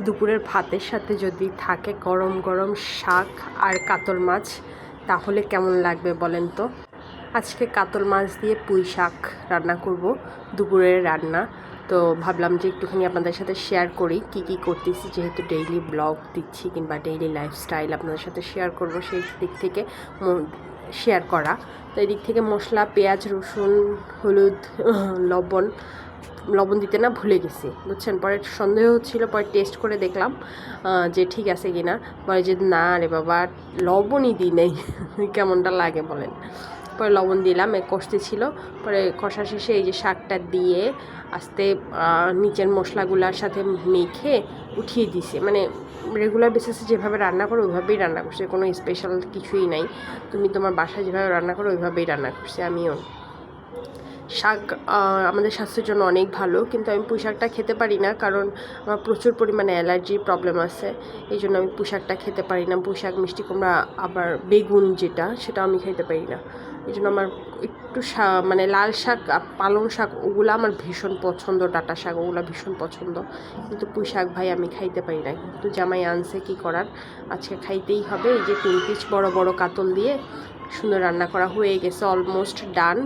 দুপুরের ভাতের সাথে যদি থাকে গরম গরম শাক আর কাতল মাছ, তাহলে কেমন লাগবে বলেন তো। আজকে কাতল মাছ দিয়ে পুঁই শাক রান্না করব, দুপুরের রান্না। তো ভাবলাম যে একটুখানি আপনাদের সাথে শেয়ার করি কি কি করতেছি, যেহেতু ডেইলি ব্লগ দিচ্ছি কিংবা ডেইলি লাইফস্টাইল আপনাদের সাথে শেয়ার করব, সেই দিক থেকে শেয়ার করা। তো এই দিক থেকে মশলা, পেঁয়াজ, রসুন, হলুদ, লবণ দিতে না ভুলে গেছি, বুঝছেন। পরে সন্দেহ হচ্ছিল, পরে টেস্ট করে দেখলাম যে ঠিক আছে কিনা। পরে যে না রে বাবা, লবণই দিই নেই, কেমনটা লাগে বলেন। পরে লবণ দিলাম, কষতে ছিল। পরে কষা শেষে এই যে শাকটা দিয়ে আস্তে নিচের মশলাগুলোর সাথে মেখে উঠিয়ে দিছে। মানে রেগুলার বেসিসে যেভাবে রান্না করো ওইভাবেই রান্না করছে, কোনো স্পেশাল কিছুই নাই। তুমি তোমার বাসায় যেভাবে রান্না করো ওইভাবেই রান্না করছি আমিও। শাক আমাদের স্বাস্থ্যের জন্য অনেক ভালো, কিন্তু আমি পুঁই শাকটা খেতে পারি না, কারণ আমার প্রচুর পরিমাণে অ্যালার্জির প্রবলেম আছে। এই জন্য আমি পুঁই শাকটা খেতে পারি না। পুঁই শাক, মিষ্টি কুমড়া, আবার বেগুন যেটা, সেটা আমি খাইতে পারি না। এই জন্য আমার একটু মানে লাল শাক, পালং শাক, ওগুলো আমার ভীষণ পছন্দ, ডাঁটা শাক ওগুলো ভীষণ পছন্দ, কিন্তু পুঁই শাক ভাই আমি খাইতে পারি না। কিন্তু জামাই আনছে, কী করার, আজকে খাইতেই হবে। এই যে 3 পিস বড় বড় কাতল দিয়ে সুন্দর রান্না করা হয়ে গেছে, অলমোস্ট ডান।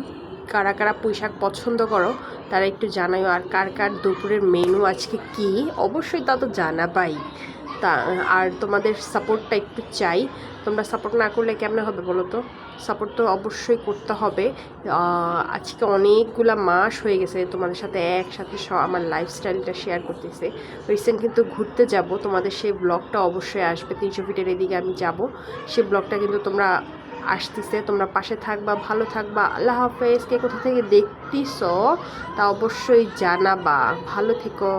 কারা কারা পুঁই শাক পছন্দ করো তারা একটু জানাও, আর কার কার দুপুরের মেনু আজকে কি, অবশ্যই তা তো জানাবাই। তা আর তোমাদের সাপোর্টটা একটু চাই। তোমরা সাপোর্ট না করলে কেমন হবে বলো তো। সাপোর্ট তো অবশ্যই করতে হবে। আজকে অনেকগুলা মাস হয়ে গেছে তোমাদের সাথে একসাথে আমার লাইফস্টাইলটা শেয়ার করতেছে। রিসেন্ট কিন্তু ঘুরতে যাব, তোমাদের সেই ব্লগটা অবশ্যই আসবে। 300 ফিটের এদিকে আমি যাব, সেই ব্লগটা কিন্তু তোমরা আসতেছে। তোমরা পাশে থাকবা, ভালো থাকবা। আল্লাহ হাফেজ। কে কোথা থেকে দেখতেছ তা অবশ্যই জানাবা। ভালো থেকো।